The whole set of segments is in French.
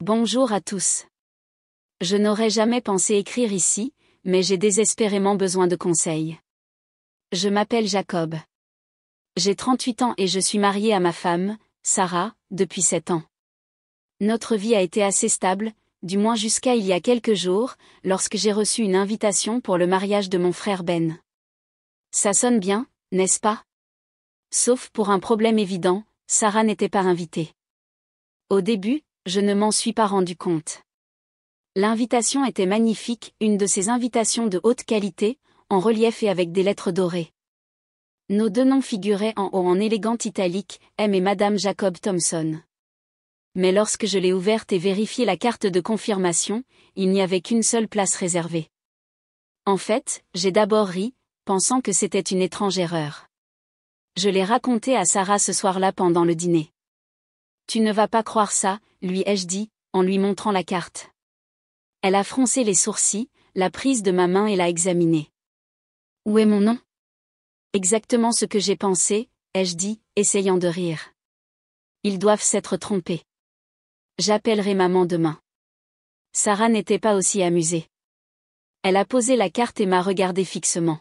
Bonjour à tous. Je n'aurais jamais pensé écrire ici, mais j'ai désespérément besoin de conseils. Je m'appelle Jacob. J'ai 38 ans et je suis marié à ma femme, Sarah, depuis 7 ans. Notre vie a été assez stable, du moins jusqu'à il y a quelques jours, lorsque j'ai reçu une invitation pour le mariage de mon frère Ben. Ça sonne bien, n'est-ce pas? Sauf pour un problème évident, Sarah n'était pas invitée. Au début, je ne m'en suis pas rendu compte. L'invitation était magnifique, une de ces invitations de haute qualité, en relief et avec des lettres dorées. Nos deux noms figuraient en haut en élégante italique, M et Madame Jacob Thompson. Mais lorsque je l'ai ouverte et vérifié la carte de confirmation, il n'y avait qu'une seule place réservée. En fait, j'ai d'abord ri, pensant que c'était une étrange erreur. Je l'ai raconté à Sarah ce soir-là pendant le dîner. Tu ne vas pas croire ça, lui ai-je dit, en lui montrant la carte. Elle a froncé les sourcils, l'a prise de ma main et l'a examinée. Où est mon nom? Exactement ce que j'ai pensé, ai-je dit, essayant de rire. Ils doivent s'être trompés. J'appellerai maman demain. Sarah n'était pas aussi amusée. Elle a posé la carte et m'a regardé fixement.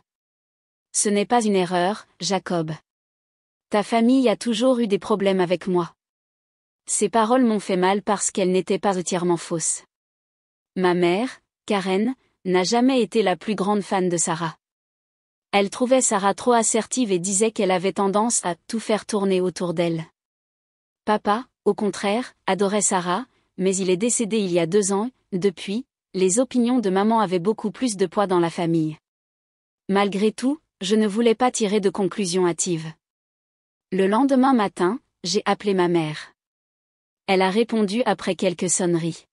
Ce n'est pas une erreur, Jacob. Ta famille a toujours eu des problèmes avec moi. Ces paroles m'ont fait mal parce qu'elles n'étaient pas entièrement fausses. Ma mère, Karen, n'a jamais été la plus grande fan de Sarah. Elle trouvait Sarah trop assertive et disait qu'elle avait tendance à tout faire tourner autour d'elle. Papa, au contraire, adorait Sarah, mais il est décédé il y a 2 ans, depuis, les opinions de maman avaient beaucoup plus de poids dans la famille. Malgré tout, je ne voulais pas tirer de conclusions hâtives. Le lendemain matin, j'ai appelé ma mère. Elle a répondu après quelques sonneries.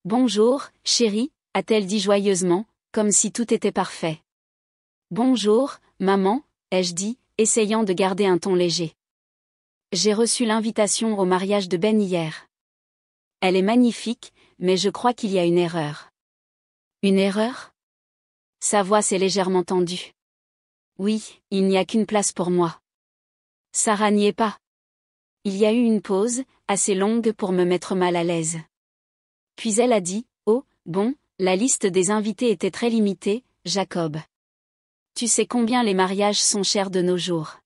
Bonjour, chérie, a-t-elle dit joyeusement, comme si tout était parfait. Bonjour, maman, ai-je dit, essayant de garder un ton léger. J'ai reçu l'invitation au mariage de Ben hier. Elle est magnifique, mais je crois qu'il y a une erreur. Une erreur? Sa voix s'est légèrement tendue. Oui, il n'y a qu'une place pour moi. Sarah n'y est pas. Il y a eu une pause, assez longue pour me mettre mal à l'aise. Puis elle a dit, oh, bon, la liste des invités était très limitée, Jacob. Tu sais combien les mariages sont chers de nos jours.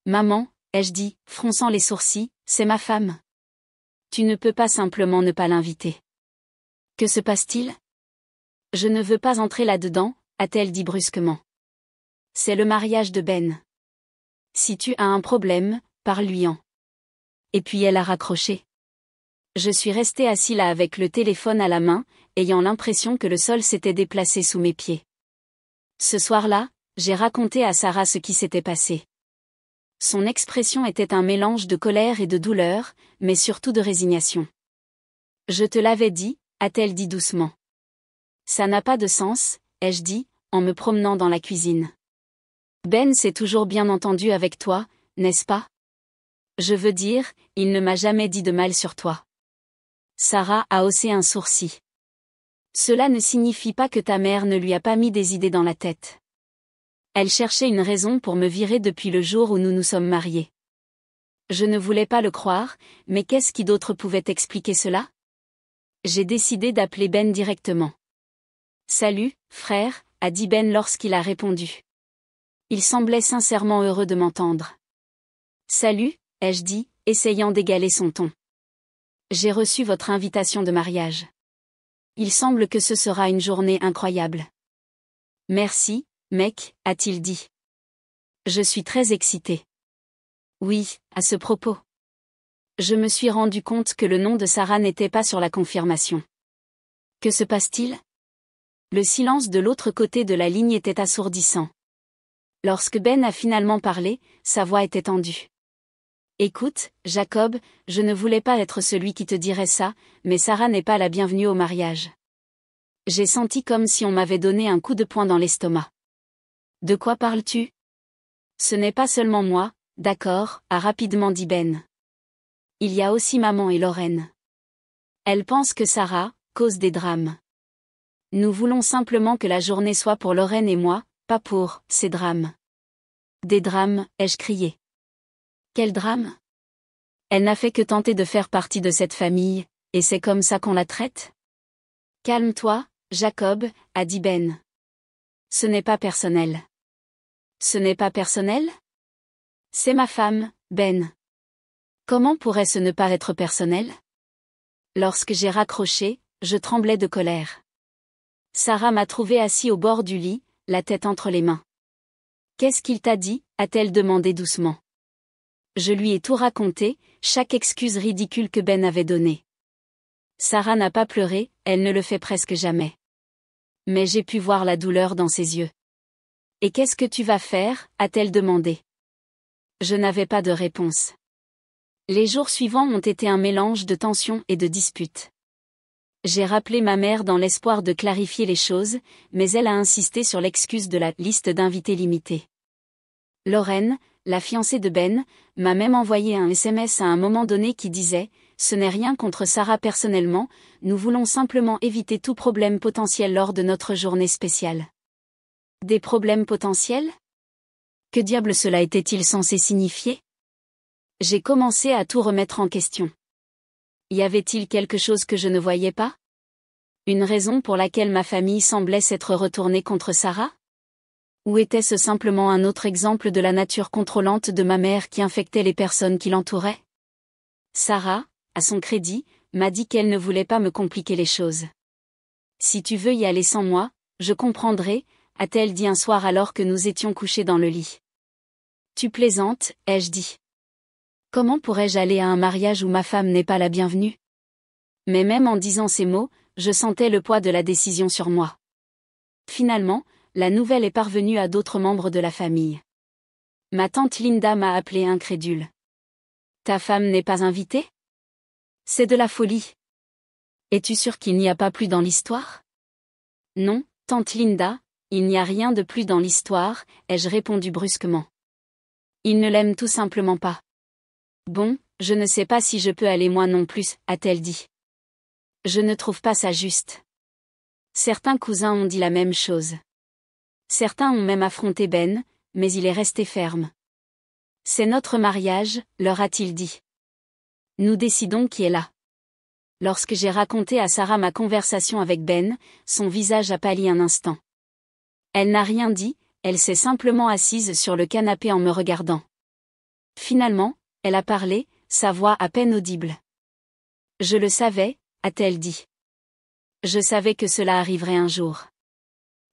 Maman, ai-je dit, fronçant les sourcils, c'est ma femme. Tu ne peux pas simplement ne pas l'inviter. Que se passe-t-il? Je ne veux pas entrer là-dedans, a-t-elle dit brusquement. C'est le mariage de Ben. Si tu as un problème, parle-lui-en. Et puis elle a raccroché. Je suis resté assis là avec le téléphone à la main, ayant l'impression que le sol s'était déplacé sous mes pieds. Ce soir-là, j'ai raconté à Sarah ce qui s'était passé. Son expression était un mélange de colère et de douleur, mais surtout de résignation. Je te l'avais dit, a-t-elle dit doucement. Ça n'a pas de sens, ai-je dit, en me promenant dans la cuisine. Ben s'est toujours bien entendu avec toi, n'est-ce pas? Je veux dire, il ne m'a jamais dit de mal sur toi. Sarah a haussé un sourcil. Cela ne signifie pas que ta mère ne lui a pas mis des idées dans la tête. Elle cherchait une raison pour me virer depuis le jour où nous nous sommes mariés. Je ne voulais pas le croire, mais qu'est-ce qui d'autre pouvait expliquer cela? J'ai décidé d'appeler Ben directement. Salut, frère, a dit Ben lorsqu'il a répondu. Il semblait sincèrement heureux de m'entendre. Salut, ai-je dit, essayant d'égaler son ton. J'ai reçu votre invitation de mariage. Il semble que ce sera une journée incroyable. Merci, mec, a-t-il dit. Je suis très excité. Oui, à ce propos. Je me suis rendu compte que le nom de Sarah n'était pas sur la confirmation. Que se passe-t-il? Le silence de l'autre côté de la ligne était assourdissant. Lorsque Ben a finalement parlé, sa voix était tendue. Écoute, Jacob, je ne voulais pas être celui qui te dirait ça, mais Sarah n'est pas la bienvenue au mariage. J'ai senti comme si on m'avait donné un coup de poing dans l'estomac. De quoi parles-tu? Ce n'est pas seulement moi, d'accord, a rapidement dit Ben. Il y a aussi maman et Lorraine. Elles pensent que Sarah cause des drames. Nous voulons simplement que la journée soit pour Lorraine et moi, pas pour ces drames. Des drames, ai-je crié. Quel drame? Elle n'a fait que tenter de faire partie de cette famille, Et c'est comme ça qu'on la traite? Calme-toi, Jacob, a dit Ben. Ce n'est pas personnel. Ce n'est pas personnel? C'est ma femme, Ben. Comment pourrait-ce ne pas être personnel? Lorsque j'ai raccroché, je tremblais de colère. Sarah m'a trouvé assis au bord du lit, la tête entre les mains. Qu'est-ce qu'il t'a dit? A-t-elle demandé doucement. Je lui ai tout raconté, chaque excuse ridicule que Ben avait donnée. Sarah n'a pas pleuré, elle ne le fait presque jamais. Mais j'ai pu voir la douleur dans ses yeux. Et qu'est-ce que tu vas faire? A-t-elle demandé. Je n'avais pas de réponse. Les jours suivants ont été un mélange de tension et de disputes. J'ai rappelé ma mère dans l'espoir de clarifier les choses, mais elle a insisté sur l'excuse de la liste d'invités limitée. Lorraine, la fiancée de Ben, m'a même envoyé un SMS à un moment donné qui disait « Ce n'est rien contre Sarah personnellement, nous voulons simplement éviter tout problème potentiel lors de notre journée spéciale. » Des problèmes potentiels? Que diable cela était-il censé signifier? J'ai commencé à tout remettre en question. Y avait-il quelque chose que je ne voyais pas? Une raison pour laquelle ma famille semblait s'être retournée contre Sarah? Ou était-ce simplement un autre exemple de la nature contrôlante de ma mère qui infectait les personnes qui l'entouraient? Sarah, à son crédit, m'a dit qu'elle ne voulait pas me compliquer les choses. Si tu veux y aller sans moi, je comprendrai, a-t-elle dit un soir alors que nous étions couchés dans le lit. Tu plaisantes, ai-je dit. Comment pourrais-je aller à un mariage où ma femme n'est pas la bienvenue? Mais même en disant ces mots, je sentais le poids de la décision sur moi. Finalement, la nouvelle est parvenue à d'autres membres de la famille. Ma tante Linda m'a appelé incrédule. Ta femme n'est pas invitée? C'est de la folie. Es-tu sûre qu'il n'y a pas plus dans l'histoire? Non, tante Linda, il n'y a rien de plus dans l'histoire, ai-je répondu brusquement. Il ne l'aime tout simplement pas. Bon, je ne sais pas si je peux aller moi non plus, a-t-elle dit. Je ne trouve pas ça juste. Certains cousins ont dit la même chose. Certains ont même affronté Ben, mais il est resté ferme. C'est notre mariage, leur a-t-il dit. Nous décidons qui est là. Lorsque j'ai raconté à Sarah ma conversation avec Ben, son visage a pâli un instant. Elle n'a rien dit, elle s'est simplement assise sur le canapé en me regardant. Finalement, elle a parlé, sa voix à peine audible. Je le savais, a-t-elle dit. Je savais que cela arriverait un jour.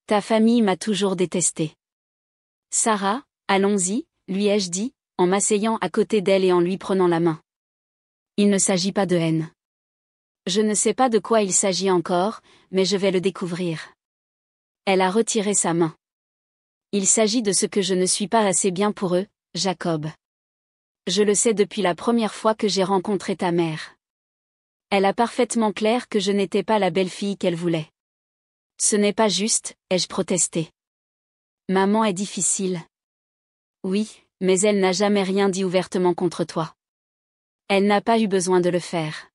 Ta famille m'a toujours détesté. Sarah, allons-y, lui ai-je dit, en m'asseyant à côté d'elle et en lui prenant la main. Il ne s'agit pas de haine. Je ne sais pas de quoi il s'agit encore, mais je vais le découvrir. Elle a retiré sa main. Il s'agit de ce que je ne suis pas assez bien pour eux, Jacob. Je le sais depuis la première fois que j'ai rencontré ta mère. Elle a parfaitement clair que je n'étais pas la belle-fille qu'elle voulait. Ce n'est pas juste, ai-je protesté. Maman est difficile. Oui, mais elle n'a jamais rien dit ouvertement contre toi. Elle n'a pas eu besoin de le faire.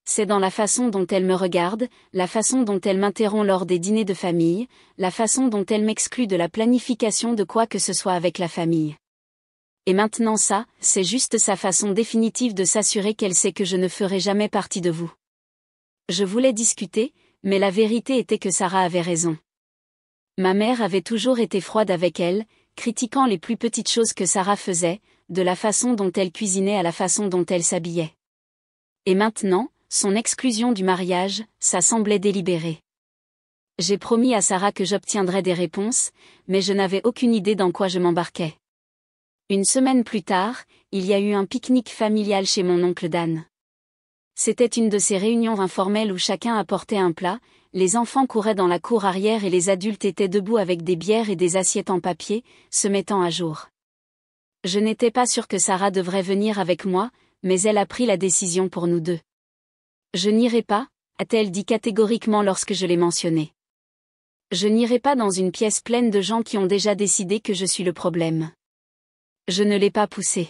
C'est dans la façon dont elle me regarde, la façon dont elle m'interrompt lors des dîners de famille, la façon dont elle m'exclut de la planification de quoi que ce soit avec la famille. Et maintenant ça, c'est juste sa façon définitive de s'assurer qu'elle sait que je ne ferai jamais partie de vous. Je voulais discuter, mais la vérité était que Sarah avait raison. Ma mère avait toujours été froide avec elle, critiquant les plus petites choses que Sarah faisait, de la façon dont elle cuisinait à la façon dont elle s'habillait. Et maintenant, son exclusion du mariage, ça semblait délibéré. J'ai promis à Sarah que j'obtiendrais des réponses, mais je n'avais aucune idée dans quoi je m'embarquais. Une semaine plus tard, il y a eu un pique-nique familial chez mon oncle Dan. C'était une de ces réunions informelles où chacun apportait un plat, les enfants couraient dans la cour arrière et les adultes étaient debout avec des bières et des assiettes en papier, se mettant à jour. Je n'étais pas sûre que Sarah devrait venir avec moi, mais elle a pris la décision pour nous deux. Je n'irai pas, a-t-elle dit catégoriquement lorsque je l'ai mentionné. Je n'irai pas dans une pièce pleine de gens qui ont déjà décidé que je suis le problème. Je ne l'ai pas poussée.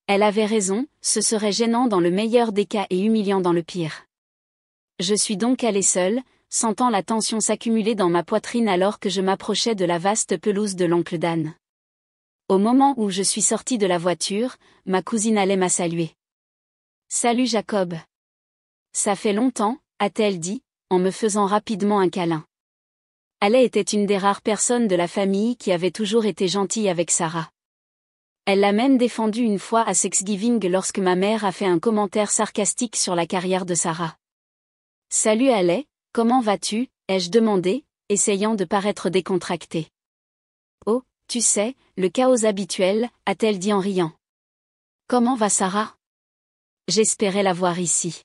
Elle avait raison, ce serait gênant dans le meilleur des cas et humiliant dans le pire. Je suis donc allée seule, sentant la tension s'accumuler dans ma poitrine alors que je m'approchais de la vaste pelouse de l'oncle Dan. Au moment où je suis sortie de la voiture, ma cousine Alem m'a salué. Salut Jacob. Ça fait longtemps, a-t-elle dit, en me faisant rapidement un câlin. Haley était une des rares personnes de la famille qui avait toujours été gentille avec Sarah. Elle l'a même défendue une fois à Thanksgiving lorsque ma mère a fait un commentaire sarcastique sur la carrière de Sarah. « Salut Haley, comment vas-tu ?» ai-je demandé, essayant de paraître décontractée. « Oh, tu sais, le chaos habituel, a-t-elle dit en riant. « Comment va Sarah ? J'espérais la voir ici. »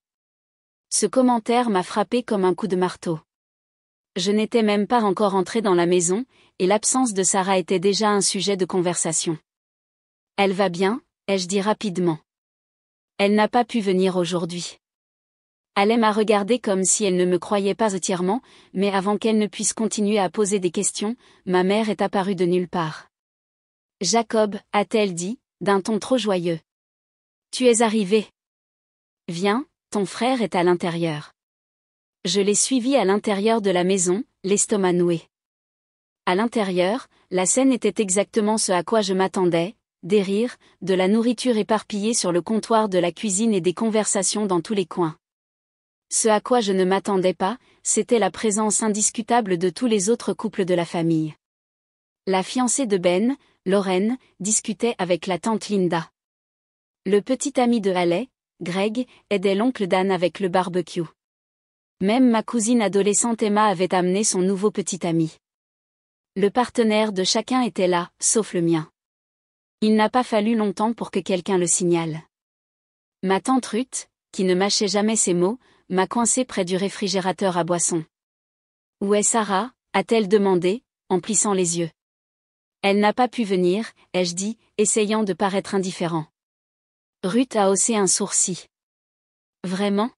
Ce commentaire m'a frappé comme un coup de marteau. Je n'étais même pas encore entrée dans la maison, et l'absence de Sarah était déjà un sujet de conversation. « Elle va bien ?» ai-je dit rapidement. « Elle n'a pas pu venir aujourd'hui. » Haley m'a regardé comme si elle ne me croyait pas entièrement, mais avant qu'elle ne puisse continuer à poser des questions, ma mère est apparue de nulle part. « Jacob, a-t-elle dit, d'un ton trop joyeux. Tu es arrivé. Viens, ton frère est à l'intérieur. » Je l'ai suivi à l'intérieur de la maison, l'estomac noué. À l'intérieur, la scène était exactement ce à quoi je m'attendais, des rires, de la nourriture éparpillée sur le comptoir de la cuisine et des conversations dans tous les coins. Ce à quoi je ne m'attendais pas, c'était la présence indiscutable de tous les autres couples de la famille. La fiancée de Ben, Lauren, discutait avec la tante Linda. Le petit ami de Haley, Greg, aidait l'oncle Dan avec le barbecue. Même ma cousine adolescente Emma avait amené son nouveau petit ami. Le partenaire de chacun était là, sauf le mien. Il n'a pas fallu longtemps pour que quelqu'un le signale. Ma tante Ruth, qui ne mâchait jamais ses mots, m'a coincé près du réfrigérateur à boissons. « Où est Sarah ?» a-t-elle demandé, en plissant les yeux. « Elle n'a pas pu venir, ai-je dit, essayant de paraître indifférent. » Ruth a haussé un sourcil. « Vraiment ?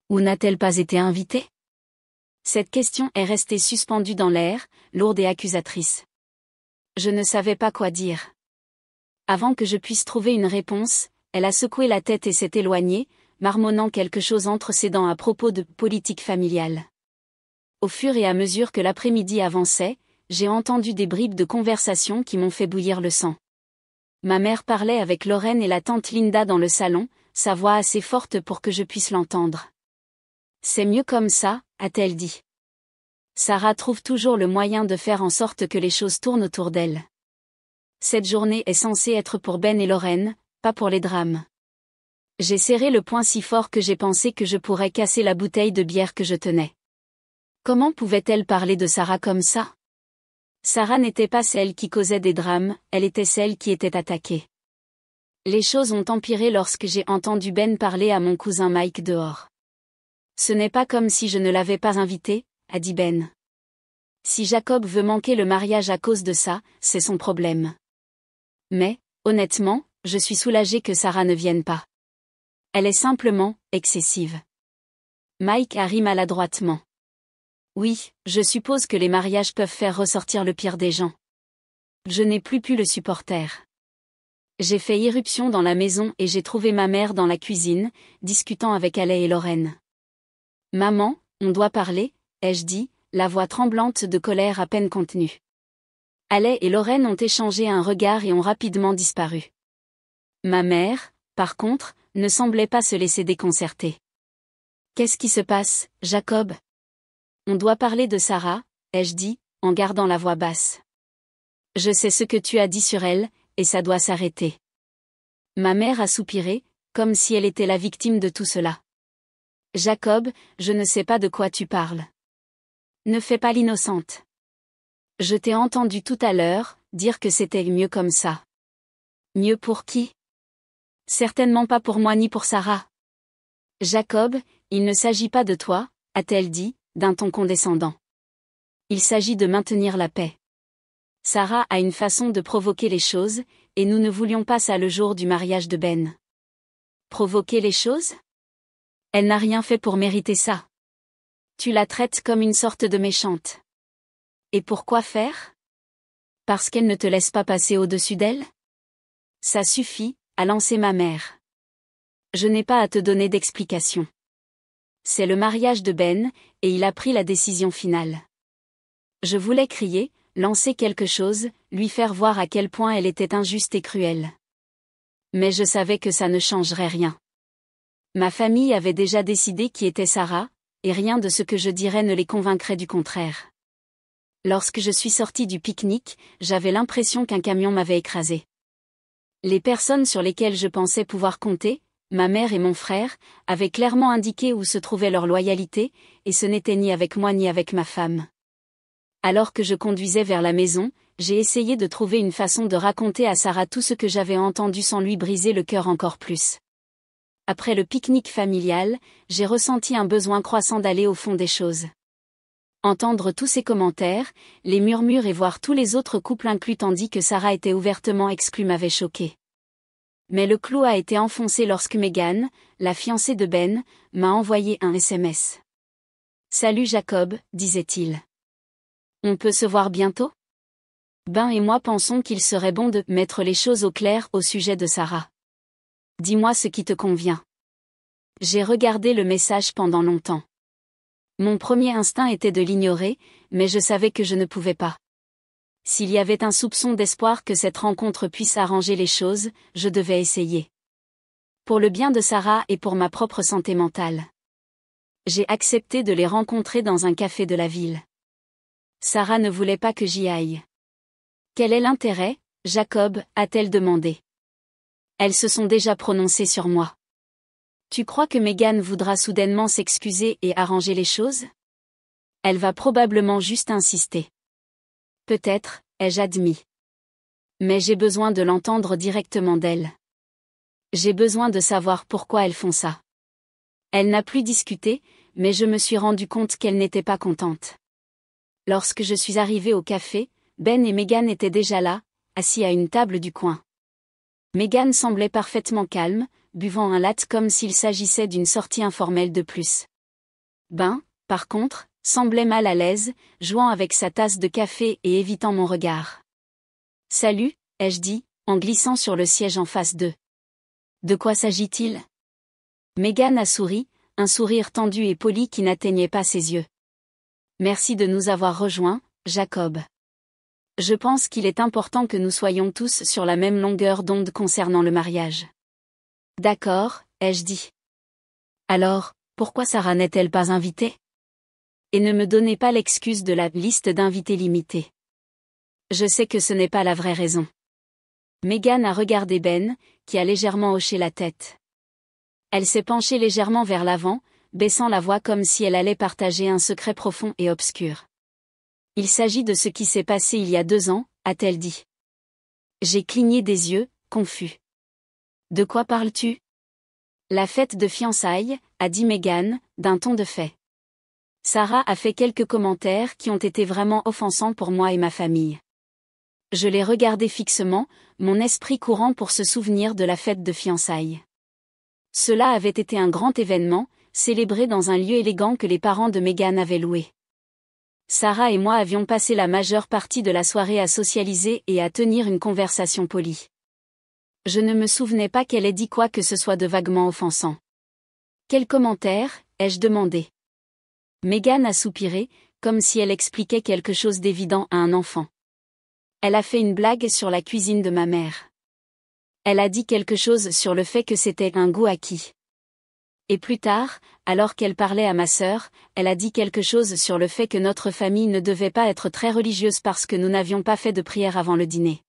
Ou n'a-t-elle pas été invitée ? » Cette question est restée suspendue dans l'air, lourde et accusatrice. Je ne savais pas quoi dire. Avant que je puisse trouver une réponse, elle a secoué la tête et s'est éloignée, marmonnant quelque chose entre ses dents à propos de politique familiale. Au fur et à mesure que l'après-midi avançait, j'ai entendu des bribes de conversation qui m'ont fait bouillir le sang. Ma mère parlait avec Lauren et la tante Linda dans le salon, sa voix assez forte pour que je puisse l'entendre. « C'est mieux comme ça », a-t-elle dit. Sarah trouve toujours le moyen de faire en sorte que les choses tournent autour d'elle. Cette journée est censée être pour Ben et Lauren, pas pour les drames. J'ai serré le poing si fort que j'ai pensé que je pourrais casser la bouteille de bière que je tenais. Comment pouvait-elle parler de Sarah comme ça ? Sarah n'était pas celle qui causait des drames, elle était celle qui était attaquée. Les choses ont empiré lorsque j'ai entendu Ben parler à mon cousin Mike dehors. Ce n'est pas comme si je ne l'avais pas invité, a dit Ben. Si Jacob veut manquer le mariage à cause de ça, c'est son problème. Mais, honnêtement, je suis soulagée que Sarah ne vienne pas. Elle est simplement excessive. Mike a ri maladroitement. Oui, je suppose que les mariages peuvent faire ressortir le pire des gens. Je n'ai plus pu le supporter. J'ai fait irruption dans la maison et j'ai trouvé ma mère dans la cuisine, discutant avec Haley et Lauren. Maman, on doit parler, ai-je dit, la voix tremblante de colère à peine contenue. Haley et Lauren ont échangé un regard et ont rapidement disparu. Ma mère, par contre, ne semblait pas se laisser déconcerter. Qu'est-ce qui se passe, Jacob ? On doit parler de Sarah, ai-je dit, en gardant la voix basse. Je sais ce que tu as dit sur elle, et ça doit s'arrêter. Ma mère a soupiré, comme si elle était la victime de tout cela. Jacob, je ne sais pas de quoi tu parles. Ne fais pas l'innocente. Je t'ai entendu tout à l'heure dire que c'était mieux comme ça. Mieux pour qui ? Certainement pas pour moi ni pour Sarah. Jacob, il ne s'agit pas de toi, a-t-elle dit, d'un ton condescendant. Il s'agit de maintenir la paix. Sarah a une façon de provoquer les choses, et nous ne voulions pas ça le jour du mariage de Ben. Provoquer les choses ? Elle n'a rien fait pour mériter ça. Tu la traites comme une sorte de méchante. Et pourquoi faire ? Parce qu'elle ne te laisse pas passer au-dessus d'elle ? Ça suffit, a lancé ma mère. Je n'ai pas à te donner d'explication. C'est le mariage de Ben, et il a pris la décision finale. Je voulais crier, lancer quelque chose, lui faire voir à quel point elle était injuste et cruelle. Mais je savais que ça ne changerait rien. Ma famille avait déjà décidé qui était Sarah, et rien de ce que je dirais ne les convaincrait du contraire. Lorsque je suis sortie du pique-nique, j'avais l'impression qu'un camion m'avait écrasé. Les personnes sur lesquelles je pensais pouvoir compter, ma mère et mon frère, avaient clairement indiqué où se trouvait leur loyauté, et ce n'était ni avec moi ni avec ma femme. Alors que je conduisais vers la maison, j'ai essayé de trouver une façon de raconter à Sarah tout ce que j'avais entendu sans lui briser le cœur encore plus. Après le pique-nique familial, j'ai ressenti un besoin croissant d'aller au fond des choses. Entendre tous ces commentaires, les murmures et voir tous les autres couples inclus tandis que Sarah était ouvertement exclue m'avait choqué. Mais le clou a été enfoncé lorsque Megan, la fiancée de Ben, m'a envoyé un SMS. « Salut Jacob », disait-il. « On peut se voir bientôt ? Ben et moi pensons qu'il serait bon de mettre les choses au clair au sujet de Sarah. Dis-moi ce qui te convient. » J'ai regardé le message pendant longtemps. Mon premier instinct était de l'ignorer, mais je savais que je ne pouvais pas. S'il y avait un soupçon d'espoir que cette rencontre puisse arranger les choses, je devais essayer. Pour le bien de Sarah et pour ma propre santé mentale. J'ai accepté de les rencontrer dans un café de la ville. Sarah ne voulait pas que j'y aille. « Quel est l'intérêt, Jacob ?» a-t-elle demandé. Elles se sont déjà prononcées sur moi. Tu crois que Megan voudra soudainement s'excuser et arranger les choses ? Elle va probablement juste insister. Peut-être, ai-je admis. Mais j'ai besoin de l'entendre directement d'elle. J'ai besoin de savoir pourquoi elles font ça. Elle n'a plus discuté, mais je me suis rendu compte qu'elle n'était pas contente. Lorsque je suis arrivée au café, Ben et Megan étaient déjà là, assis à une table du coin. Megan semblait parfaitement calme, buvant un latte comme s'il s'agissait d'une sortie informelle de plus. Ben, par contre, semblait mal à l'aise, jouant avec sa tasse de café et évitant mon regard. « Salut », ai-je dit, en glissant sur le siège en face d'eux. « De quoi s'agit-il » Megan a souri, un sourire tendu et poli qui n'atteignait pas ses yeux. « Merci de nous avoir rejoints, Jacob. Je pense qu'il est important que nous soyons tous sur la même longueur d'onde concernant le mariage. » D'accord, ai-je dit. Alors, pourquoi Sarah n'est-elle pas invitée ? Et ne me donnez pas l'excuse de la liste d'invités limitée. Je sais que ce n'est pas la vraie raison. Megan a regardé Ben, qui a légèrement hoché la tête. Elle s'est penchée légèrement vers l'avant, baissant la voix comme si elle allait partager un secret profond et obscur. Il s'agit de ce qui s'est passé il y a 2 ans, a-t-elle dit. J'ai cligné des yeux, confus. De quoi parles-tu ? La fête de fiançailles, a dit Megan, d'un ton de fait. Sarah a fait quelques commentaires qui ont été vraiment offensants pour moi et ma famille. Je l'ai regardé fixement, mon esprit courant pour se souvenir de la fête de fiançailles. Cela avait été un grand événement, célébré dans un lieu élégant que les parents de Megan avaient loué. Sarah et moi avions passé la majeure partie de la soirée à socialiser et à tenir une conversation polie. Je ne me souvenais pas qu'elle ait dit quoi que ce soit de vaguement offensant. Quel commentaire, ai-je demandé. Megan a soupiré, comme si elle expliquait quelque chose d'évident à un enfant. Elle a fait une blague sur la cuisine de ma mère. Elle a dit quelque chose sur le fait que c'était un goût acquis. Et plus tard, alors qu'elle parlait à ma sœur, elle a dit quelque chose sur le fait que notre famille ne devait pas être très religieuse parce que nous n'avions pas fait de prière avant le dîner.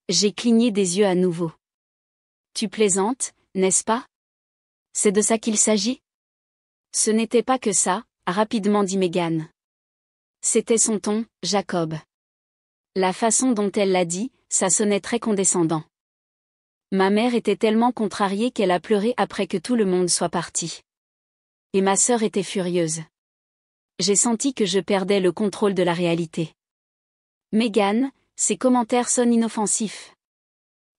J'ai cligné des yeux à nouveau. Tu plaisantes, n'est-ce pas ? C'est de ça qu'il s'agit ? Ce n'était pas que ça, a rapidement dit Megan. C'était son ton, Jacob. La façon dont elle l'a dit, ça sonnait très condescendant. Ma mère était tellement contrariée qu'elle a pleuré après que tout le monde soit parti. Et ma sœur était furieuse. J'ai senti que je perdais le contrôle de la réalité. Megan, ces commentaires sonnent inoffensifs.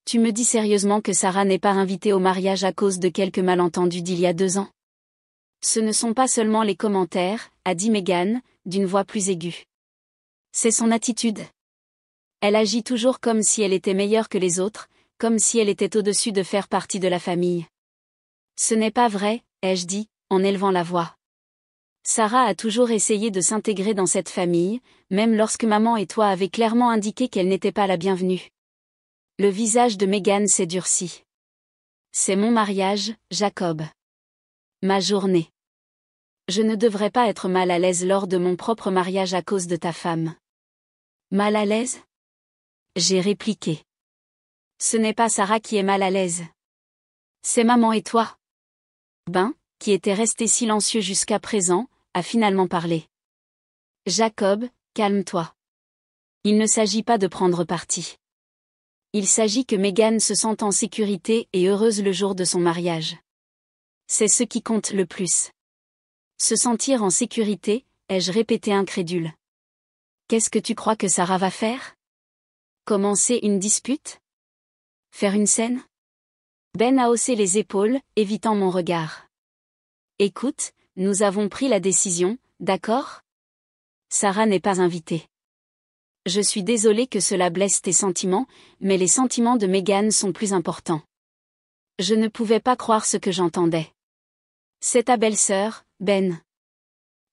Tu me dis sérieusement que Sarah n'est pas invitée au mariage à cause de quelques malentendus d'il y a 2 ans ? Ce ne sont pas seulement les commentaires, a dit Megan, d'une voix plus aiguë. C'est son attitude. Elle agit toujours comme si elle était meilleure que les autres, comme si elle était au-dessus de faire partie de la famille. Ce n'est pas vrai, ai-je dit, en élevant la voix. Sarah a toujours essayé de s'intégrer dans cette famille, même lorsque maman et toi avaient clairement indiqué qu'elle n'était pas la bienvenue. Le visage de Megan s'est durci. C'est mon mariage, Jacob. Ma journée. Je ne devrais pas être mal à l'aise lors de mon propre mariage à cause de ta femme. Mal à l'aise? J'ai répliqué. Ce n'est pas Sarah qui est mal à l'aise. C'est maman et toi. Ben, qui était resté silencieux jusqu'à présent, a finalement parlé. Jacob, calme-toi. Il ne s'agit pas de prendre parti. Il s'agit que Megan se sente en sécurité et heureuse le jour de son mariage. C'est ce qui compte le plus. Se sentir en sécurité, ai-je répété incrédule. Qu'est-ce que tu crois que Sarah va faire? Commencer une dispute? Faire une scène? Ben a haussé les épaules, évitant mon regard. Écoute, nous avons pris la décision, d'accord? Sarah n'est pas invitée. Je suis désolée que cela blesse tes sentiments, mais les sentiments de Megan sont plus importants. Je ne pouvais pas croire ce que j'entendais. C'est ta belle-sœur, Ben.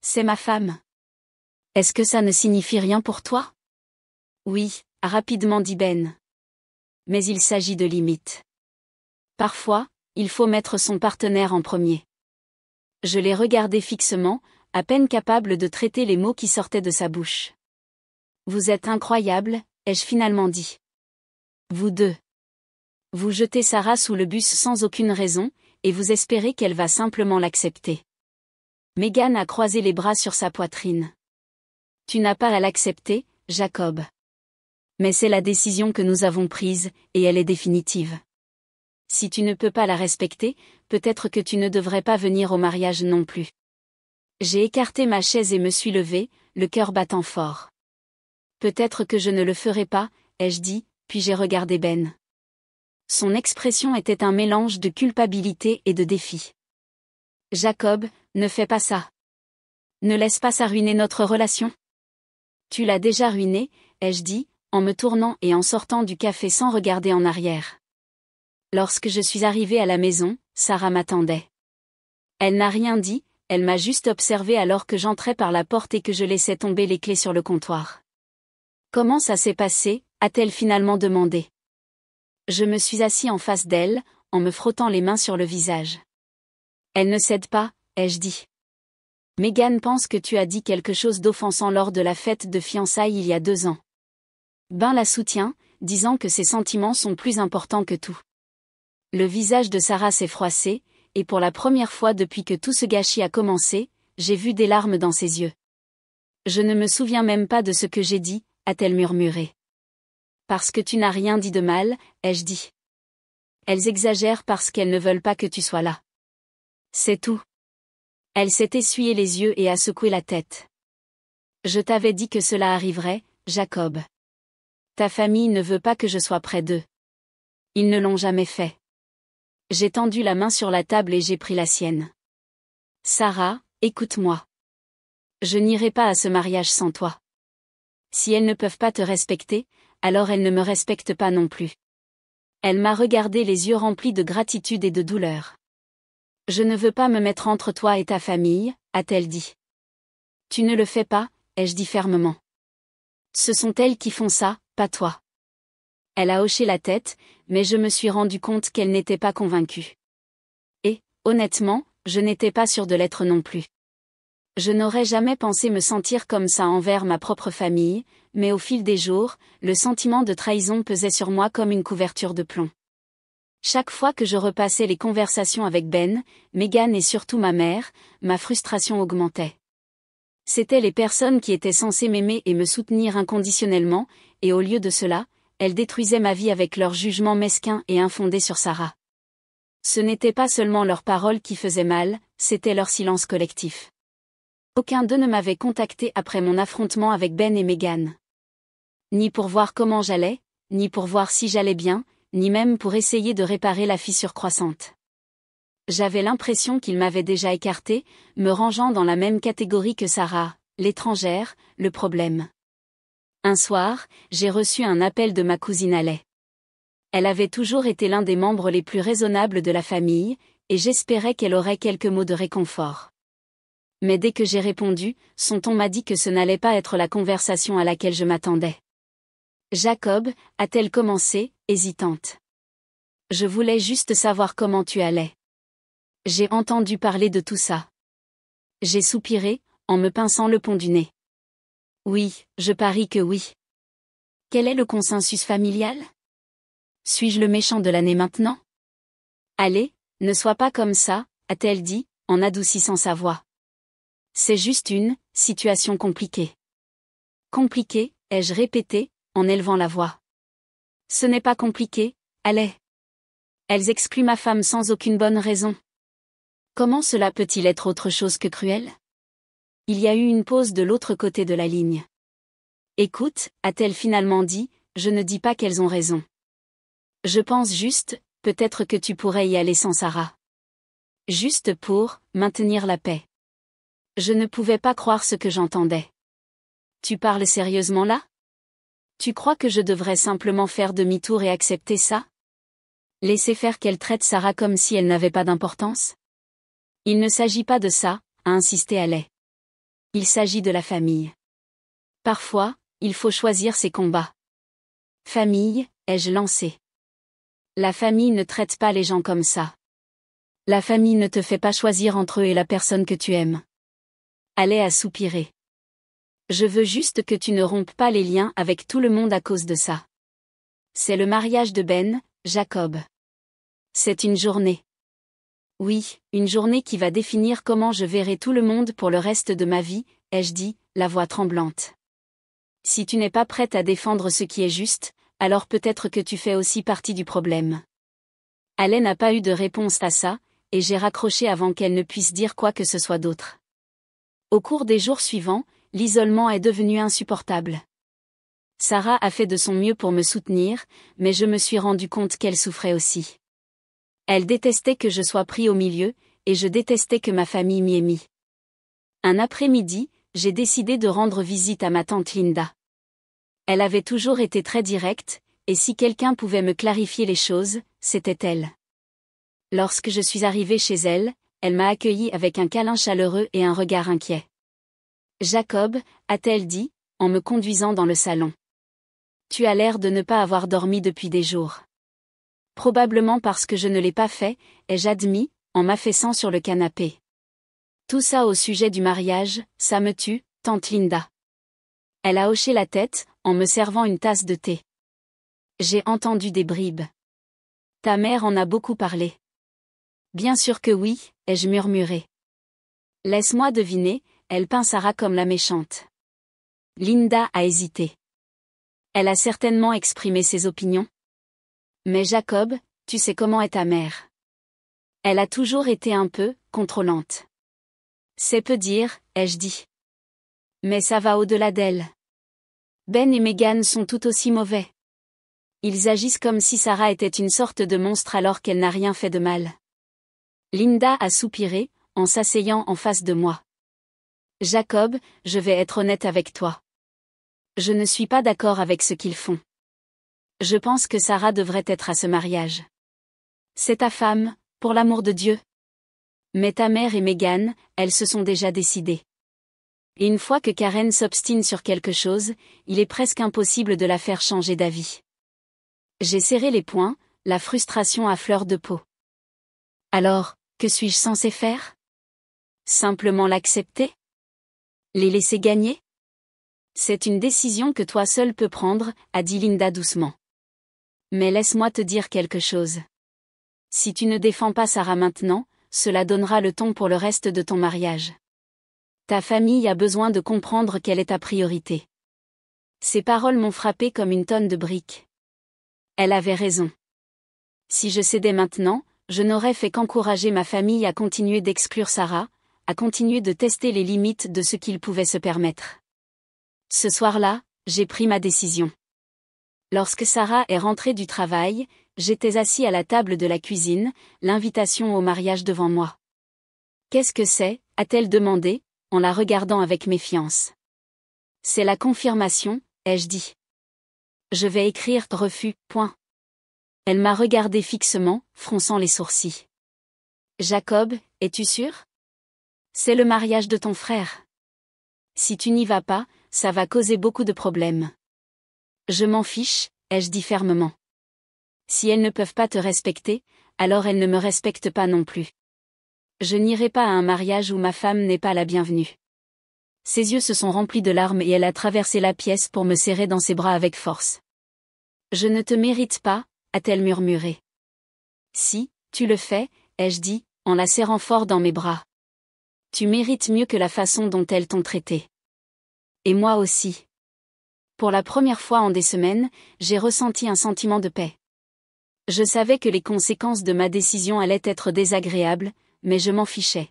C'est ma femme. Est-ce que ça ne signifie rien pour toi? Oui, a rapidement dit Ben. Mais il s'agit de limites. Parfois, il faut mettre son partenaire en premier. Je l'ai regardé fixement, à peine capable de traiter les mots qui sortaient de sa bouche. Vous êtes incroyable, ai-je finalement dit. Vous deux. Vous jetez Sarah sous le bus sans aucune raison, et vous espérez qu'elle va simplement l'accepter. Megan a croisé les bras sur sa poitrine. Tu n'as pas à l'accepter, Jacob. Mais c'est la décision que nous avons prise, et elle est définitive. Si tu ne peux pas la respecter, peut-être que tu ne devrais pas venir au mariage non plus. J'ai écarté ma chaise et me suis levée, le cœur battant fort. Peut-être que je ne le ferai pas, ai-je dit, puis j'ai regardé Ben. Son expression était un mélange de culpabilité et de défi. Jacob, ne fais pas ça. Ne laisse pas ça ruiner notre relation. Tu l'as déjà ruinée, ai-je dit, en me tournant et en sortant du café sans regarder en arrière. Lorsque je suis arrivée à la maison, Sarah m'attendait. Elle n'a rien dit, elle m'a juste observé alors que j'entrais par la porte et que je laissais tomber les clés sur le comptoir. Comment ça s'est passé, a-t-elle finalement demandé. Je me suis assis en face d'elle, en me frottant les mains sur le visage. Elle ne cède pas, ai-je dit. Megan pense que tu as dit quelque chose d'offensant lors de la fête de fiançailles il y a 2 ans. Ben la soutient, disant que ses sentiments sont plus importants que tout. Le visage de Sarah s'est froissé, et pour la première fois depuis que tout ce gâchis a commencé, j'ai vu des larmes dans ses yeux. Je ne me souviens même pas de ce que j'ai dit, a-t-elle murmuré. Parce que tu n'as rien dit de mal, ai-je dit. Elles exagèrent parce qu'elles ne veulent pas que tu sois là. C'est tout. Elle s'est essuyé les yeux et a secoué la tête. Je t'avais dit que cela arriverait, Jacob. Ta famille ne veut pas que je sois près d'eux. Ils ne l'ont jamais fait. J'ai tendu la main sur la table et j'ai pris la sienne. Sarah, écoute-moi. Je n'irai pas à ce mariage sans toi. Si elles ne peuvent pas te respecter, alors elles ne me respectent pas non plus. Elle m'a regardé les yeux remplis de gratitude et de douleur. Je ne veux pas me mettre entre toi et ta famille, a-t-elle dit. Tu ne le fais pas, ai-je dit fermement. Ce sont elles qui font ça, pas toi. Elle a hoché la tête, mais je me suis rendu compte qu'elle n'était pas convaincue. Et, honnêtement, je n'étais pas sûre de l'être non plus. Je n'aurais jamais pensé me sentir comme ça envers ma propre famille, mais au fil des jours, le sentiment de trahison pesait sur moi comme une couverture de plomb. Chaque fois que je repassais les conversations avec Ben, Megan et surtout ma mère, ma frustration augmentait. C'étaient les personnes qui étaient censées m'aimer et me soutenir inconditionnellement, et au lieu de cela, elles détruisaient ma vie avec leur jugement mesquin et infondé sur Sarah. Ce n'était pas seulement leurs paroles qui faisaient mal, c'était leur silence collectif. Aucun d'eux ne m'avait contacté après mon affrontement avec Ben et Megan. Ni pour voir comment j'allais, ni pour voir si j'allais bien, ni même pour essayer de réparer la fissure croissante. J'avais l'impression qu'ils m'avaient déjà écarté, me rangeant dans la même catégorie que Sarah, l'étrangère, le problème. Un soir, j'ai reçu un appel de ma cousine Alay. Elle avait toujours été l'un des membres les plus raisonnables de la famille, et j'espérais qu'elle aurait quelques mots de réconfort. Mais dès que j'ai répondu, son ton m'a dit que ce n'allait pas être la conversation à laquelle je m'attendais. Jacob, a-t-elle commencé, hésitante. Je voulais juste savoir comment tu allais. J'ai entendu parler de tout ça. J'ai soupiré, en me pinçant le pont du nez. Oui, je parie que oui. Quel est le consensus familial? Suis-je le méchant de l'année maintenant? Allez, ne sois pas comme ça, a-t-elle dit, en adoucissant sa voix. C'est juste une situation compliquée. Compliquée, ai-je répété, en élevant la voix. Ce n'est pas compliqué, allez. Elles excluent ma femme sans aucune bonne raison. Comment cela peut-il être autre chose que cruel? Il y a eu une pause de l'autre côté de la ligne. Écoute, a-t-elle finalement dit, je ne dis pas qu'elles ont raison. Je pense juste, peut-être que tu pourrais y aller sans Sarah. Juste pour maintenir la paix. Je ne pouvais pas croire ce que j'entendais. Tu parles sérieusement là? Tu crois que je devrais simplement faire demi-tour et accepter ça? Laisser faire qu'elle traite Sarah comme si elle n'avait pas d'importance? Il ne s'agit pas de ça, a insisté Haley. Il s'agit de la famille. Parfois, il faut choisir ses combats. Famille, ai-je lancé. La famille ne traite pas les gens comme ça. La famille ne te fait pas choisir entre eux et la personne que tu aimes. Haley a soupiré. Je veux juste que tu ne rompes pas les liens avec tout le monde à cause de ça. C'est le mariage de Ben, Jacob. C'est une journée. Oui, une journée qui va définir comment je verrai tout le monde pour le reste de ma vie, ai-je dit, la voix tremblante. Si tu n'es pas prête à défendre ce qui est juste, alors peut-être que tu fais aussi partie du problème. Haley n'a pas eu de réponse à ça, et j'ai raccroché avant qu'elle ne puisse dire quoi que ce soit d'autre. Au cours des jours suivants, l'isolement est devenu insupportable. Sarah a fait de son mieux pour me soutenir, mais je me suis rendu compte qu'elle souffrait aussi. Elle détestait que je sois pris au milieu, et je détestais que ma famille m'y ait mis. Un après-midi, j'ai décidé de rendre visite à ma tante Linda. Elle avait toujours été très directe, et si quelqu'un pouvait me clarifier les choses, c'était elle. Lorsque je suis arrivée chez elle, elle m'a accueilli avec un câlin chaleureux et un regard inquiet. Jacob, a-t-elle dit, en me conduisant dans le salon. Tu as l'air de ne pas avoir dormi depuis des jours. Probablement parce que je ne l'ai pas fait, ai-je admis, en m'affaissant sur le canapé. Tout ça au sujet du mariage, ça me tue, tante Linda. Elle a hoché la tête, en me servant une tasse de thé. J'ai entendu des bribes. Ta mère en a beaucoup parlé. Bien sûr que oui, ai-je murmuré. Laisse-moi deviner, elle peint Sarah comme la méchante. Linda a hésité. Elle a certainement exprimé ses opinions. Mais Jacob, tu sais comment est ta mère. Elle a toujours été un peu contrôlante. C'est peu dire, ai-je dit. Mais ça va au-delà d'elle. Ben et Meghan sont tout aussi mauvais. Ils agissent comme si Sarah était une sorte de monstre alors qu'elle n'a rien fait de mal. Linda a soupiré, en s'asseyant en face de moi. Jacob, je vais être honnête avec toi. Je ne suis pas d'accord avec ce qu'ils font. Je pense que Sarah devrait être à ce mariage. C'est ta femme, pour l'amour de Dieu. Mais ta mère et Meghan, elles se sont déjà décidées. Et une fois que Karen s'obstine sur quelque chose, il est presque impossible de la faire changer d'avis. J'ai serré les poings, la frustration à fleur de peau. Alors, que suis-je censé faire? Simplement l'accepter? Les laisser gagner? C'est une décision que toi seul peux prendre, a dit Linda doucement. Mais laisse-moi te dire quelque chose. Si tu ne défends pas Sarah maintenant, cela donnera le ton pour le reste de ton mariage. Ta famille a besoin de comprendre quelle est ta priorité. Ces paroles m'ont frappé comme une tonne de briques. Elle avait raison. Si je cédais maintenant, je n'aurais fait qu'encourager ma famille à continuer d'exclure Sarah, à continuer de tester les limites de ce qu'ils pouvaient se permettre. Ce soir-là, j'ai pris ma décision. Lorsque Sarah est rentrée du travail, j'étais assis à la table de la cuisine, l'invitation au mariage devant moi. Qu'est-ce que c'est, a-t-elle demandé, en la regardant avec méfiance. C'est la confirmation, ai-je dit. Je vais écrire refus, point. Elle m'a regardé fixement, fronçant les sourcils. Jacob, es-tu sûr? C'est le mariage de ton frère. Si tu n'y vas pas, ça va causer beaucoup de problèmes. Je m'en fiche, ai-je dit fermement. Si elles ne peuvent pas te respecter, alors elles ne me respectent pas non plus. Je n'irai pas à un mariage où ma femme n'est pas la bienvenue. Ses yeux se sont remplis de larmes et elle a traversé la pièce pour me serrer dans ses bras avec force. Je ne te mérite pas, a-t-elle murmuré. Si, tu le fais, ai-je dit, en la serrant fort dans mes bras. Tu mérites mieux que la façon dont elles t'ont traité. Et moi aussi. Pour la première fois en des semaines, j'ai ressenti un sentiment de paix. Je savais que les conséquences de ma décision allaient être désagréables, mais je m'en fichais.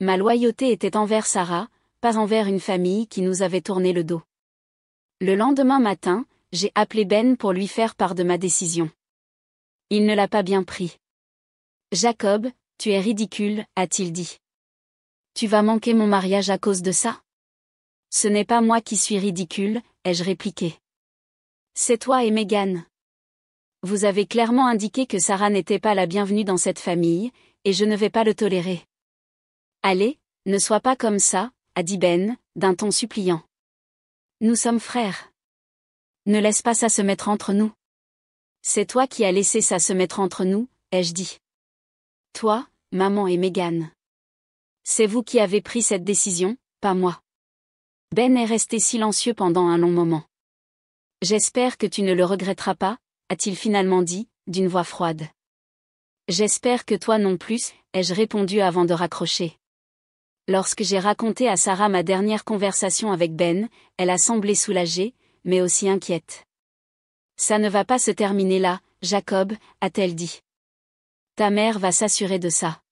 Ma loyauté était envers Sarah, pas envers une famille qui nous avait tourné le dos. Le lendemain matin, j'ai appelé Ben pour lui faire part de ma décision. Il ne l'a pas bien pris. Jacob, tu es ridicule, a-t-il dit. Tu vas manquer mon mariage à cause de ça? Ce n'est pas moi qui suis ridicule, ai-je répliqué. C'est toi et Meghan. Vous avez clairement indiqué que Sarah n'était pas la bienvenue dans cette famille, et je ne vais pas le tolérer. Allez, ne sois pas comme ça, a dit Ben, d'un ton suppliant. Nous sommes frères. Ne laisse pas ça se mettre entre nous. C'est toi qui as laissé ça se mettre entre nous, ai-je dit. Toi, maman et Meghan. C'est vous qui avez pris cette décision, pas moi. Ben est resté silencieux pendant un long moment. J'espère que tu ne le regretteras pas, a-t-il finalement dit, d'une voix froide. J'espère que toi non plus, ai-je répondu avant de raccrocher. Lorsque j'ai raconté à Sarah ma dernière conversation avec Ben, elle a semblé soulagée, mais aussi inquiète. Ça ne va pas se terminer là, Jacob, a-t-elle dit. Ta mère va s'assurer de ça.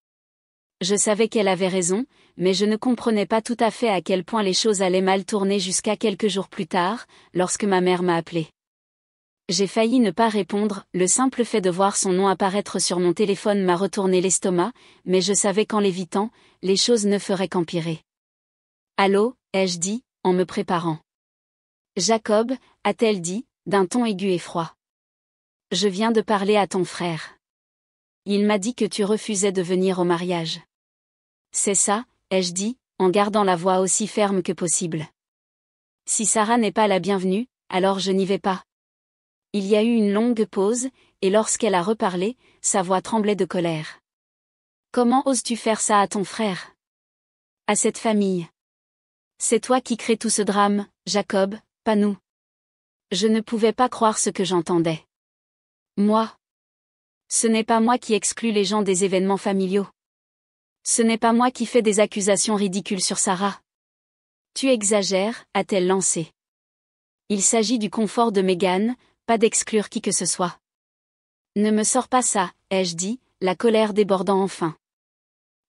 Je savais qu'elle avait raison, mais je ne comprenais pas tout à fait à quel point les choses allaient mal tourner jusqu'à quelques jours plus tard, lorsque ma mère m'a appelé. J'ai failli ne pas répondre, le simple fait de voir son nom apparaître sur mon téléphone m'a retourné l'estomac, mais je savais qu'en l'évitant, les choses ne feraient qu'empirer. Allô, ai-je dit, en me préparant. Jacob, a-t-elle dit, d'un ton aigu et froid. Je viens de parler à ton frère. Il m'a dit que tu refusais de venir au mariage. C'est ça, ai-je dit, en gardant la voix aussi ferme que possible. Si Sarah n'est pas la bienvenue, alors je n'y vais pas. Il y a eu une longue pause, et lorsqu'elle a reparlé, sa voix tremblait de colère. Comment oses-tu faire ça à ton frère? À cette famille? C'est toi qui crée tout ce drame, Jacob, pas nous. Je ne pouvais pas croire ce que j'entendais. Moi? Ce n'est pas moi qui exclus les gens des événements familiaux. Ce n'est pas moi qui fais des accusations ridicules sur Sarah. Tu exagères, a-t-elle lancé. Il s'agit du confort de Meghan, pas d'exclure qui que ce soit. Ne me sors pas ça, ai-je dit, la colère débordant enfin.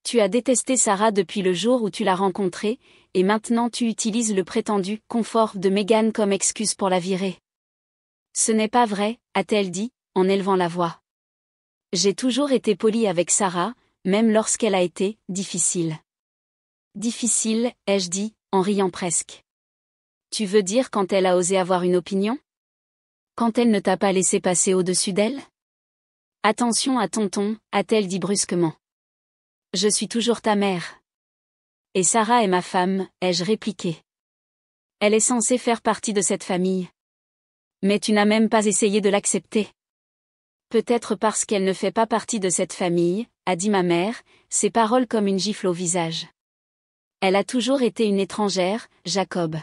Tu as détesté Sarah depuis le jour où tu l'as rencontrée, et maintenant tu utilises le prétendu confort de Meghan comme excuse pour la virer. Ce n'est pas vrai, a-t-elle dit, en élevant la voix. J'ai toujours été polie avec Sarah, même lorsqu'elle a été difficile. Difficile, ai-je dit, en riant presque. Tu veux dire quand elle a osé avoir une opinion? Quand elle ne t'a pas laissé passer au-dessus d'elle? Attention à tonton, a-t-elle dit brusquement. Je suis toujours ta mère. Et Sarah est ma femme, ai-je répliqué. Elle est censée faire partie de cette famille. Mais tu n'as même pas essayé de l'accepter. Peut-être parce qu'elle ne fait pas partie de cette famille, a dit ma mère, ses paroles comme une gifle au visage. Elle a toujours été une étrangère, Jacob.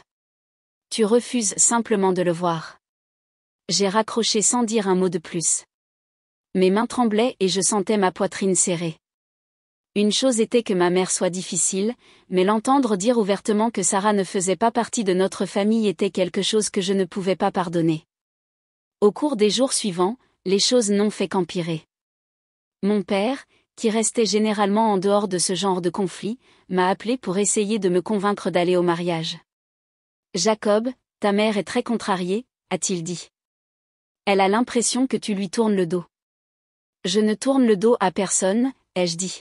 Tu refuses simplement de le voir. J'ai raccroché sans dire un mot de plus. Mes mains tremblaient et je sentais ma poitrine serrée. Une chose était que ma mère soit difficile, mais l'entendre dire ouvertement que Sarah ne faisait pas partie de notre famille était quelque chose que je ne pouvais pas pardonner. Au cours des jours suivants, les choses n'ont fait qu'empirer. Mon père, qui restait généralement en dehors de ce genre de conflit, m'a appelé pour essayer de me convaincre d'aller au mariage. Jacob, ta mère est très contrariée, a-t-il dit. Elle a l'impression que tu lui tournes le dos. Je ne tourne le dos à personne, ai-je dit.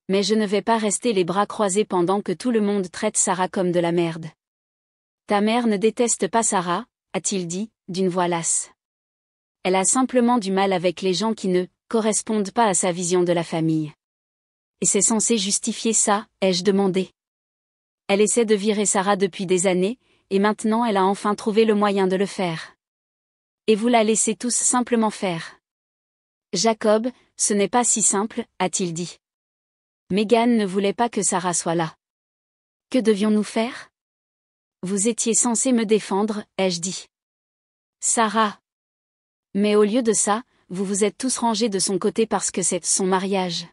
Mais je ne vais pas rester les bras croisés pendant que tout le monde traite Sarah comme de la merde. Ta mère ne déteste pas Sarah, a-t-il dit, d'une voix lasse. Elle a simplement du mal avec les gens qui ne correspondent pas à sa vision de la famille. Et c'est censé justifier ça, ai-je demandé. Elle essaie de virer Sarah depuis des années, et maintenant elle a enfin trouvé le moyen de le faire. Et vous la laissez tous simplement faire. Jacob, ce n'est pas si simple, a-t-il dit. Meghan ne voulait pas que Sarah soit là. Que devions-nous faire? Vous étiez censé me défendre, ai-je dit. Sarah. Mais au lieu de ça, vous vous êtes tous rangés de son côté parce que c'est son mariage.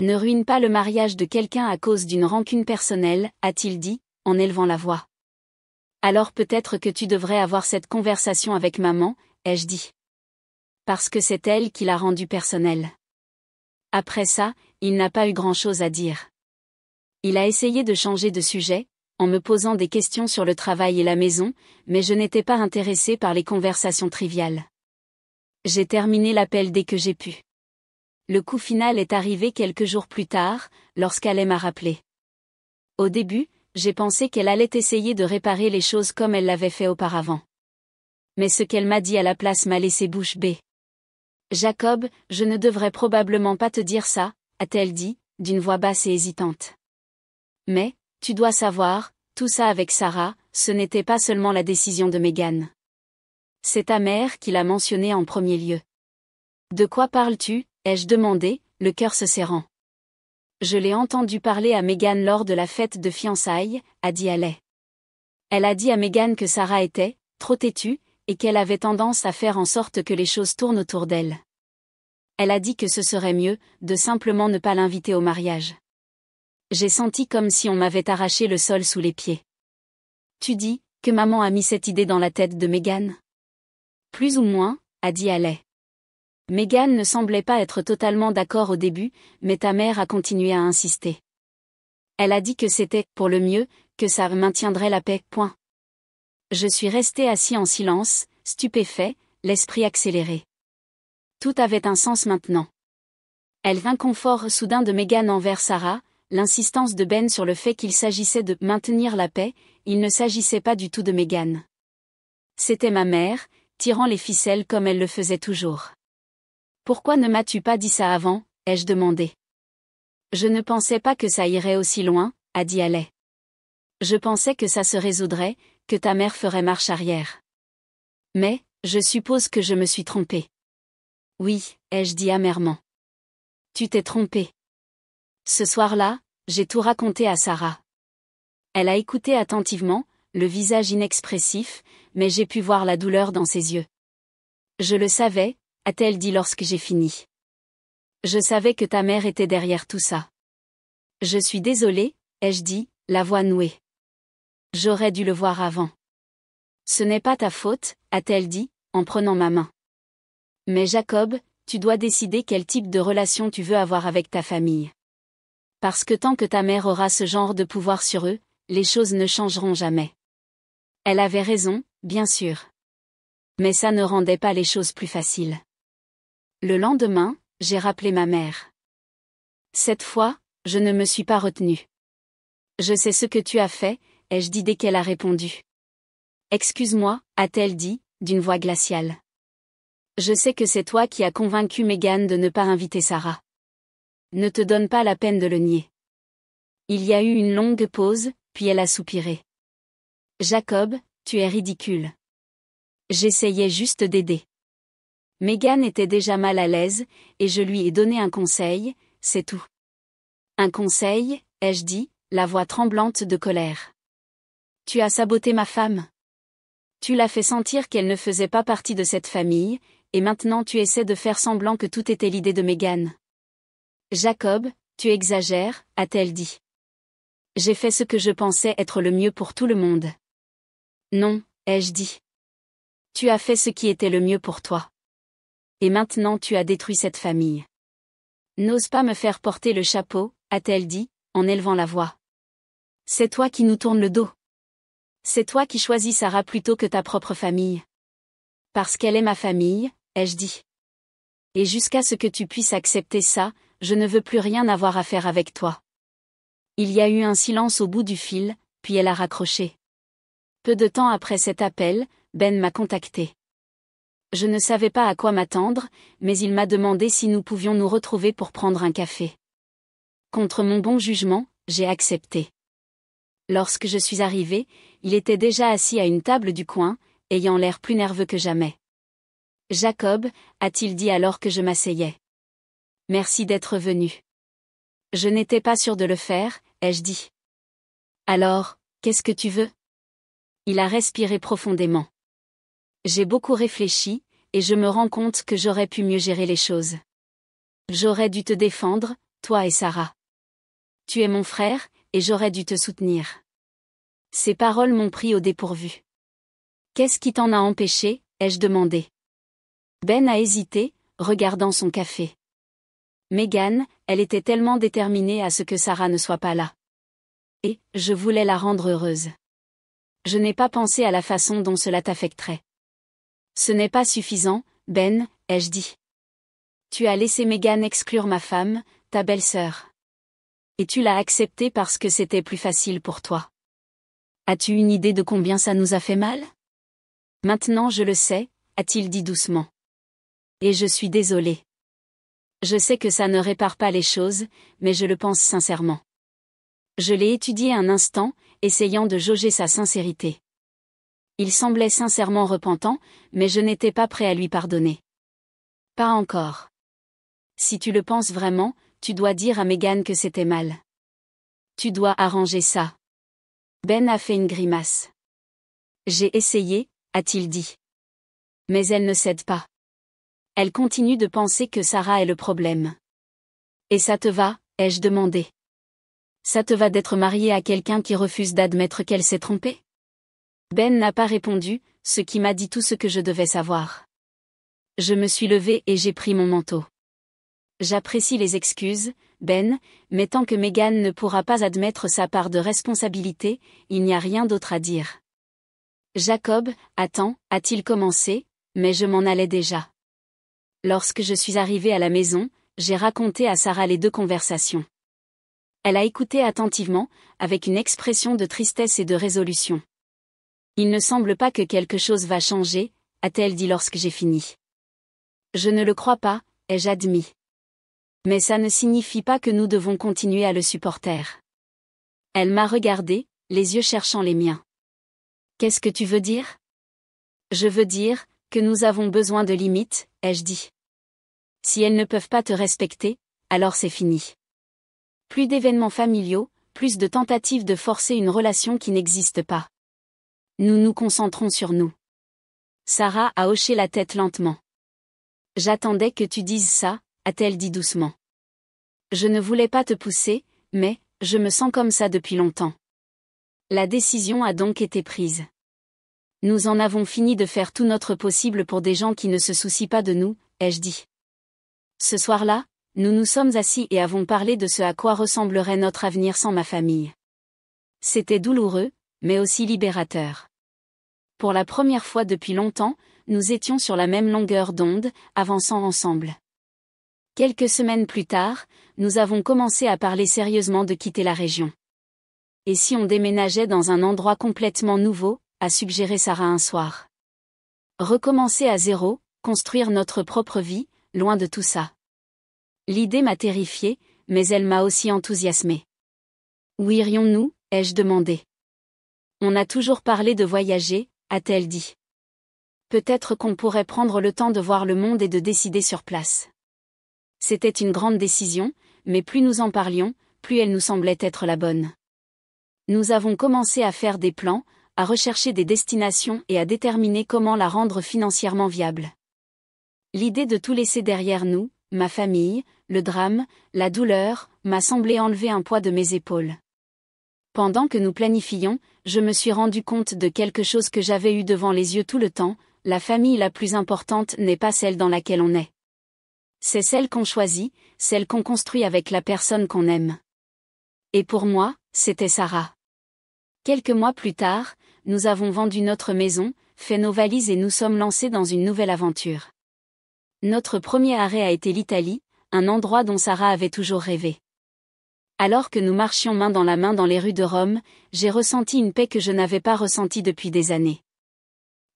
Ne ruine pas le mariage de quelqu'un à cause d'une rancune personnelle, a-t-il dit, en élevant la voix. Alors peut-être que tu devrais avoir cette conversation avec maman, ai-je dit. Parce que c'est elle qui l'a rendu personnel. Après ça, il n'a pas eu grand-chose à dire. Il a essayé de changer de sujet, en me posant des questions sur le travail et la maison, mais je n'étais pas intéressée par les conversations triviales. J'ai terminé l'appel dès que j'ai pu. Le coup final est arrivé quelques jours plus tard, lorsqu'elle m'a rappelé. Au début, j'ai pensé qu'elle allait essayer de réparer les choses comme elle l'avait fait auparavant. Mais ce qu'elle m'a dit à la place m'a laissé bouche bée. Jacob, je ne devrais probablement pas te dire ça, a-t-elle dit, d'une voix basse et hésitante. Mais, tu dois savoir, tout ça avec Sarah, ce n'était pas seulement la décision de Meghan. C'est ta mère qui l'a mentionné en premier lieu. De quoi parles-tu, ai-je demandé, le cœur se serrant. Je l'ai entendu parler à Meghan lors de la fête de fiançailles, a dit Haley. Elle a dit à Meghan que Sarah était trop têtue, et qu'elle avait tendance à faire en sorte que les choses tournent autour d'elle. Elle a dit que ce serait mieux de simplement ne pas l'inviter au mariage. J'ai senti comme si on m'avait arraché le sol sous les pieds. Tu dis que maman a mis cette idée dans la tête de Meghan? Plus ou moins, a dit Haley. Meghan ne semblait pas être totalement d'accord au début, mais ta mère a continué à insister. Elle a dit que c'était pour le mieux, que ça maintiendrait la paix, point. Je suis resté assis en silence, stupéfait, l'esprit accéléré. Tout avait un sens maintenant. L'inconfort soudain de Meghan envers Sarah, l'insistance de Ben sur le fait qu'il s'agissait de maintenir la paix, il ne s'agissait pas du tout de Meghan. C'était ma mère, tirant les ficelles comme elle le faisait toujours. Pourquoi ne m'as-tu pas dit ça avant, ai-je demandé. Je ne pensais pas que ça irait aussi loin, a dit Haley. Je pensais que ça se résoudrait, que ta mère ferait marche arrière. Mais, je suppose que je me suis trompée. Oui, ai-je dit amèrement. Tu t'es trompée. Ce soir-là, j'ai tout raconté à Sarah. Elle a écouté attentivement, le visage inexpressif, mais j'ai pu voir la douleur dans ses yeux. Je le savais, a-t-elle dit lorsque j'ai fini. Je savais que ta mère était derrière tout ça. Je suis désolée, ai-je dit, la voix nouée. J'aurais dû le voir avant. Ce n'est pas ta faute, a-t-elle dit, en prenant ma main. Mais Jacob, tu dois décider quel type de relation tu veux avoir avec ta famille. Parce que tant que ta mère aura ce genre de pouvoir sur eux, les choses ne changeront jamais. Elle avait raison, bien sûr. Mais ça ne rendait pas les choses plus faciles. Le lendemain, j'ai rappelé ma mère. Cette fois, je ne me suis pas retenue. Je sais ce que tu as fait, ai-je dit dès qu'elle a répondu. Excuse-moi, a-t-elle dit, d'une voix glaciale. Je sais que c'est toi qui as convaincu Meghan de ne pas inviter Sarah. Ne te donne pas la peine de le nier. Il y a eu une longue pause, puis elle a soupiré. Jacob, tu es ridicule. J'essayais juste d'aider. Meghan était déjà mal à l'aise, et je lui ai donné un conseil, c'est tout. Un conseil, ai-je dit, la voix tremblante de colère. Tu as saboté ma femme. Tu l'as fait sentir qu'elle ne faisait pas partie de cette famille, et maintenant tu essaies de faire semblant que tout était l'idée de Meghan. Jacob, tu exagères, a-t-elle dit. J'ai fait ce que je pensais être le mieux pour tout le monde. Non, ai-je dit. Tu as fait ce qui était le mieux pour toi. Et maintenant tu as détruit cette famille. N'ose pas me faire porter le chapeau, a-t-elle dit, en élevant la voix. C'est toi qui nous tournes le dos. C'est toi qui choisis Sarah plutôt que ta propre famille. Parce qu'elle est ma famille, ai-je dit. Et jusqu'à ce que tu puisses accepter ça, je ne veux plus rien avoir à faire avec toi. Il y a eu un silence au bout du fil, puis elle a raccroché. Peu de temps après cet appel, Ben m'a contacté. Je ne savais pas à quoi m'attendre, mais il m'a demandé si nous pouvions nous retrouver pour prendre un café. Contre mon bon jugement, j'ai accepté. Lorsque je suis arrivée, il était déjà assis à une table du coin, ayant l'air plus nerveux que jamais. Jacob, a-t-il dit alors que je m'asseyais. Merci d'être venu. Je n'étais pas sûre de le faire, ai-je dit. Alors, qu'est-ce que tu veux? Il a respiré profondément. J'ai beaucoup réfléchi, et je me rends compte que j'aurais pu mieux gérer les choses. J'aurais dû te défendre, toi et Sarah. Tu es mon frère, et j'aurais dû te soutenir. Ces paroles m'ont pris au dépourvu. Qu'est-ce qui t'en a empêché, ai-je demandé. Ben a hésité, regardant son café. Megan, elle était tellement déterminée à ce que Sarah ne soit pas là. Et, je voulais la rendre heureuse. Je n'ai pas pensé à la façon dont cela t'affecterait. Ce n'est pas suffisant, Ben, ai-je dit. Tu as laissé Megan exclure ma femme, ta belle-sœur. Et tu l'as accepté parce que c'était plus facile pour toi. As-tu une idée de combien ça nous a fait mal? Maintenant je le sais, a-t-il dit doucement. Et je suis désolé. Je sais que ça ne répare pas les choses, mais je le pense sincèrement. Je l'ai étudié un instant, essayant de jauger sa sincérité. Il semblait sincèrement repentant, mais je n'étais pas prêt à lui pardonner. Pas encore. Si tu le penses vraiment, tu dois dire à Megan que c'était mal. Tu dois arranger ça. Ben a fait une grimace. J'ai essayé, a-t-il dit. Mais elle ne cède pas. Elle continue de penser que Sarah est le problème. Et ça te va, ai-je demandé. Ça te va d'être mariée à quelqu'un qui refuse d'admettre qu'elle s'est trompée? Ben n'a pas répondu, ce qui m'a dit tout ce que je devais savoir. Je me suis levée et j'ai pris mon manteau. J'apprécie les excuses, Ben, mais tant que Megan ne pourra pas admettre sa part de responsabilité, il n'y a rien d'autre à dire. Jacob, attends, a-t-il commencé, mais je m'en allais déjà. Lorsque je suis arrivée à la maison, j'ai raconté à Sarah les deux conversations. Elle a écouté attentivement, avec une expression de tristesse et de résolution. Il ne semble pas que quelque chose va changer, a-t-elle dit lorsque j'ai fini. Je ne le crois pas, ai-je admis. Mais ça ne signifie pas que nous devons continuer à le supporter. Elle m'a regardé, les yeux cherchant les miens. Qu'est-ce que tu veux dire? Je veux dire, que nous avons besoin de limites, ai-je dit. Si elles ne peuvent pas te respecter, alors c'est fini. Plus d'événements familiaux, plus de tentatives de forcer une relation qui n'existe pas. Nous nous concentrons sur nous. Sarah a hoché la tête lentement. J'attendais que tu dises ça, a-t-elle dit doucement. Je ne voulais pas te pousser, mais, je me sens comme ça depuis longtemps. La décision a donc été prise. Nous en avons fini de faire tout notre possible pour des gens qui ne se soucient pas de nous, ai-je dit. Ce soir-là, nous nous sommes assis et avons parlé de ce à quoi ressemblerait notre avenir sans ma famille. C'était douloureux, mais aussi libérateur. Pour la première fois depuis longtemps, nous étions sur la même longueur d'onde, avançant ensemble. Quelques semaines plus tard, nous avons commencé à parler sérieusement de quitter la région. Et si on déménageait dans un endroit complètement nouveau, a suggéré Sarah un soir. Recommencer à zéro, construire notre propre vie, loin de tout ça. L'idée m'a terrifiée, mais elle m'a aussi enthousiasmée. Où irions-nous, ai-je demandé. On a toujours parlé de voyager, a-t-elle dit. Peut-être qu'on pourrait prendre le temps de voir le monde et de décider sur place. C'était une grande décision, mais plus nous en parlions, plus elle nous semblait être la bonne. Nous avons commencé à faire des plans, à rechercher des destinations et à déterminer comment la rendre financièrement viable. L'idée de tout laisser derrière nous, ma famille, le drame, la douleur, m'a semblé enlever un poids de mes épaules. Pendant que nous planifions, je me suis rendu compte de quelque chose que j'avais eu devant les yeux tout le temps, la famille la plus importante n'est pas celle dans laquelle on est. C'est celle qu'on choisit, celle qu'on construit avec la personne qu'on aime. Et pour moi, c'était Sarah. Quelques mois plus tard, nous avons vendu notre maison, fait nos valises et nous sommes lancés dans une nouvelle aventure. Notre premier arrêt a été l'Italie, un endroit dont Sarah avait toujours rêvé. Alors que nous marchions main dans les rues de Rome, j'ai ressenti une paix que je n'avais pas ressentie depuis des années.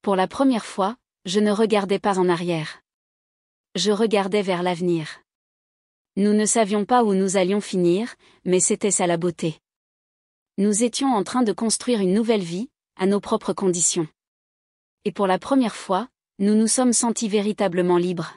Pour la première fois, je ne regardais pas en arrière. Je regardais vers l'avenir. Nous ne savions pas où nous allions finir, mais c'était ça la beauté. Nous étions en train de construire une nouvelle vie, à nos propres conditions. Et pour la première fois, nous nous sommes sentis véritablement libres.